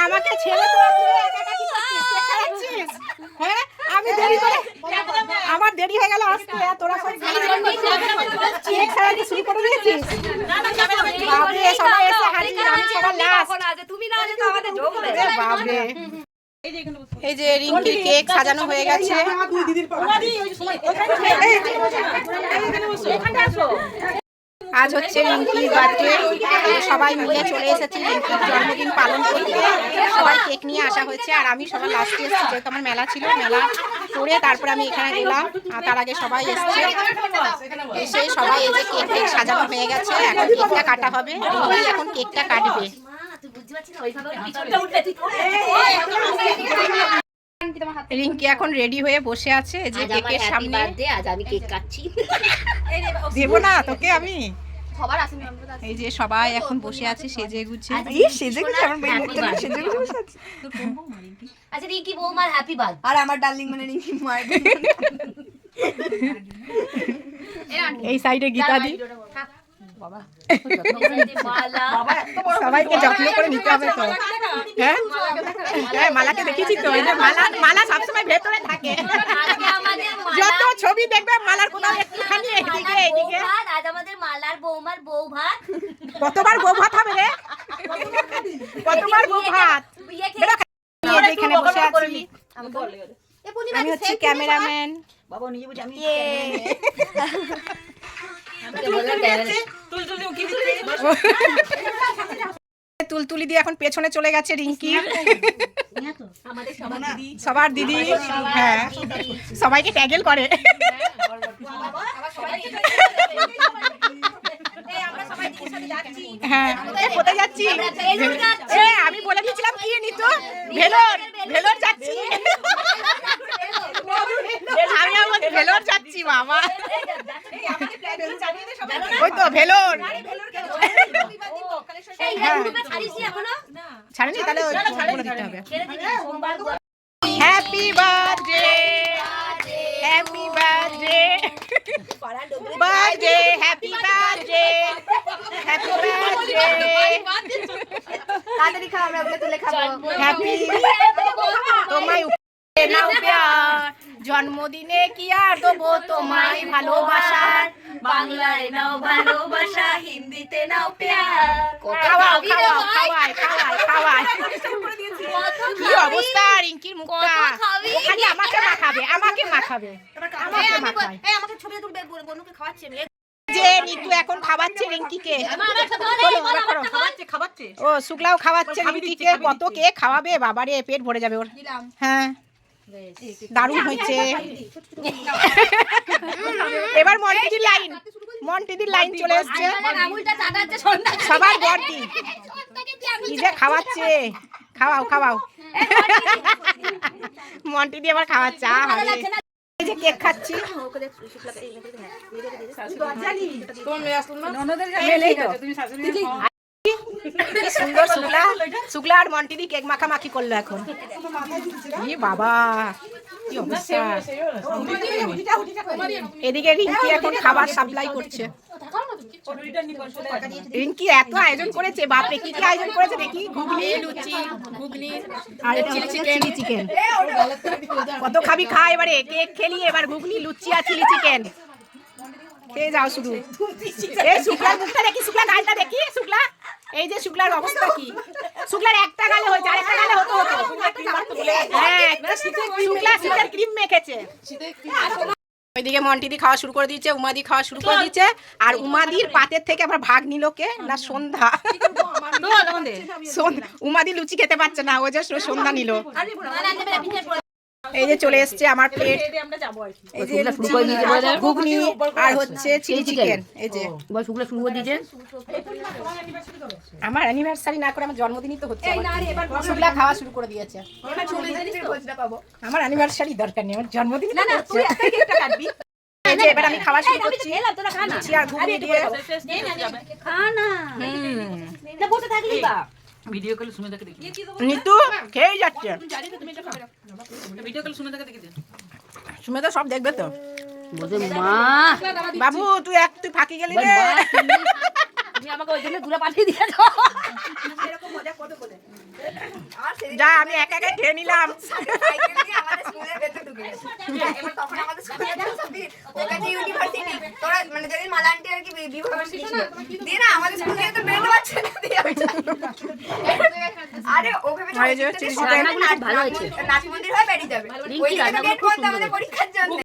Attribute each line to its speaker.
Speaker 1: আমাকে ছেড়ে তোরা তুই একা একা কি করছিস? হ্যাঁ আমি দেরি করে আমার দেরি হয়ে গেল আসতে তোরা সব কেক ছাড়াতে শুরু করে দিয়েছিস। বাবরে সবাই এসে হাজির আমি সবার লাস্ট।
Speaker 2: তুমি না হলে তো আমাদের যোগ হবে।
Speaker 1: বাবরে এই যে রিঙ্কির কেক সাজানো হয়ে গেছে। আজ হচ্ছে রিঙ্কির বার্থডে, সবাই মিলে চলে এসেছি রিঙ্কির জন্মদিন পালন করতে। সবাই কেক নিয়ে আসা হয়েছে আর আমি সবার লাস্টে এসেছি, যেহেতু আমার মেলা ছিল, মেলা করে তারপরে আমি এখানে এলাম। তার আগে সবাই এসছে, এসে সবাই এই যে কেক সাজানো হয়ে গেছে। এখন কেকটা কাটা হবে, রিঙ্কি এখন কেকটা কাটবে। রিঙ্কি এখন রেডি হয়ে বসে আছে এই যে কেকের সামনে।
Speaker 2: আজ আমি কেক কাটছি,
Speaker 1: দেব না তোকে আমি। এই যে সবাই এখন বসে আছে সেজে গুছে।
Speaker 2: আচ্ছা রিঙ্কি বৌমার হ্যাপি বার্থডে।
Speaker 3: আর আমার ডার্লিং মানে রিঙ্কি মায়ের
Speaker 1: এই সাইডে গীতাদি। সবাইকে যত্ন করে নিতে হবে তো। হ্যাঁ হ্যাঁ মালাকে দেখেছি তো, এই যে মালা সবসময় ভেতরে থাকে। যত ছবি দেখবে মালার কোথাও একটুখানি এদিকে এদিকে।
Speaker 2: আজ আমাদের মালার বৌমার বউ ভাত।
Speaker 1: কতবার বউ ভাত হবে রে? কতবার বউ ভাত? এখানে বসে আছি, আমি হচ্ছে ক্যামেরাম্যান।
Speaker 3: বাবা নিজে বুঝি আমি
Speaker 1: তুলতুলি দিয়ে এখন পেছনে চলে গেছে রিঙ্কি, সবার দিদি। হ্যাঁ সবাইকে ট্যাগেল করে। হ্যাঁ কোথায় যাচ্ছি? আমি বলে দিয়েছিলাম কি নিত, ভেলোর ভেলোর যাচ্ছি। আমি আমার ভেলোর যাচ্ছি বাবা, ওই তো ভেলোর। ছাড়েনি তাহলে বলে দিতে হবে। Happy birthday happy birthday birthday happy birthday happy birthday.
Speaker 3: তাড়াতাড়ি খাও, আমরা ওগুলো তুলে খাবো।
Speaker 1: হ্যাপি তোমায় নাও প্যার, জন্মদিনে কি আর দেবো তোমায় ভালোবাসা।
Speaker 2: বাংলায় নাও ভালোবাসা, হিন্দিতে নাও প্যার।
Speaker 1: খাওয়াও খাওয়াও খাওয়াই খাওয়াই খাওয়াই। কি অবস্থা রিঙ্কির মুখটা, খালি আমাকে মাখাবে আমাকে মাখাবে আমাকে মাখায়।
Speaker 3: আমাকে ছবি তুলবে, বনুকে খাওয়াচ্ছে।
Speaker 1: যে নিতু এখন খাওয়াচ্ছে রিঙ্কিকে। ও শুক্লাও খাওয়াচ্ছে রিঙ্কিকে। কত কেক খাওয়াবে বাবারে, পেট ভরে যাবে ওর। হ্যাঁ দারুণ হয়েছে। এবার মন্টিদির লাইন চলে এসছে। সবার বর্দি কি যে খাওয়াচ্ছে, খাওয়াও খাওয়াও। মন্টিদি আবার খাওয়াচ্ছে। এই যে কেক খাচ্ছি। সুন্দর শুক্লা আর মন্টিদি কেক মাখামাখি করলো এখন। বাবা কি অবস্থা। এদিকে রিঙ্কি এখন খাবার সাপ্লাই করছে। রিঙ্কি এত আয়োজন করেছে বাপরে, কি কি আয়োজন করেছে দেখি। ঘুগনি লুচি ঘুগনি আর চিলি চিকেন। কত খাবি খা, এবারে কেক খেলি, এবার ঘুগনি লুচি আর চিলি চিকেন খেয়ে যাও শুধু। এই শুক্লার মুখটা দেখি, শুক্লা গালটা দেখি। শুক্লা এই যে শুক্লার অবস্থা কি, শুক্লার একটা গালে হয়েছে, আর একটা গালে হতো। হ্যাঁ শুক্লা শীতের ক্রিম মেখেছে। ওইদিকে মন্টিদি খাওয়া শুরু করে দিয়েছে, উমাদি খাওয়া শুরু করে দিয়েছে। আর উমাদির পাতের থেকে আবার ভাগ নিল কে না সন্ধ্যা। উমাদি লুচি খেতে পারছে না, ও যে সন্ধ্যা নিল। এই যে চলে এসছে আমার প্লেট, এই যে ঘুগনি আর হচ্ছে চিলি চিকেন। এই যে আমার অ্যানিভার্সারি না করে আমার জন্মদিনই তো হচ্ছে, শুক্লা খাওয়া শুরু করে দিয়েছে। আমার অ্যানিভার্সারি দরকার নেই, আমার জন্মদিন। এবার আমি খাওয়া শুরু করছি, লুচি আর ঘুগনি দিয়ে।
Speaker 4: ভিডিও কল শুনে দেখে দেখি
Speaker 1: নিতু খেয়ে যাচ্ছে।
Speaker 4: ভিডিও কল শুনে দেখে দেখি
Speaker 1: সুমেধা সব দেখবে তো।
Speaker 2: মা
Speaker 1: বাবু তুই ফাঁকি গেলি রে।
Speaker 2: তুমি আমাকে ওই জন্য দূরে পাঠিয়ে দিয়েছো।
Speaker 3: এরকম মজা কত করে। আর
Speaker 1: যা আমি একা একা খেয়ে নিলাম।
Speaker 3: সাইকেল নিয়ে আমাদের স্কুলের ভেতর ঢুকে গেছে। এবার তখন আমাদের স্কুলে ওর কাছে ইউনিভার্সিটি তোরা মানে যেদিন মালা আন্টি আর কি বিবাহ বার্ষিকী ছিল দিয়ে না আমাদের স্কুল থেকে তো বেরোতে পারছে না দিয়ে আরে ও ভেবেছে
Speaker 1: আর এই যে চিলি চিকেন
Speaker 3: নাট মন্দির হয়ে বেরিয়ে যাবে ওই দিকে তো গেট বন্ধ আমাদের পরীক্ষার জন্য।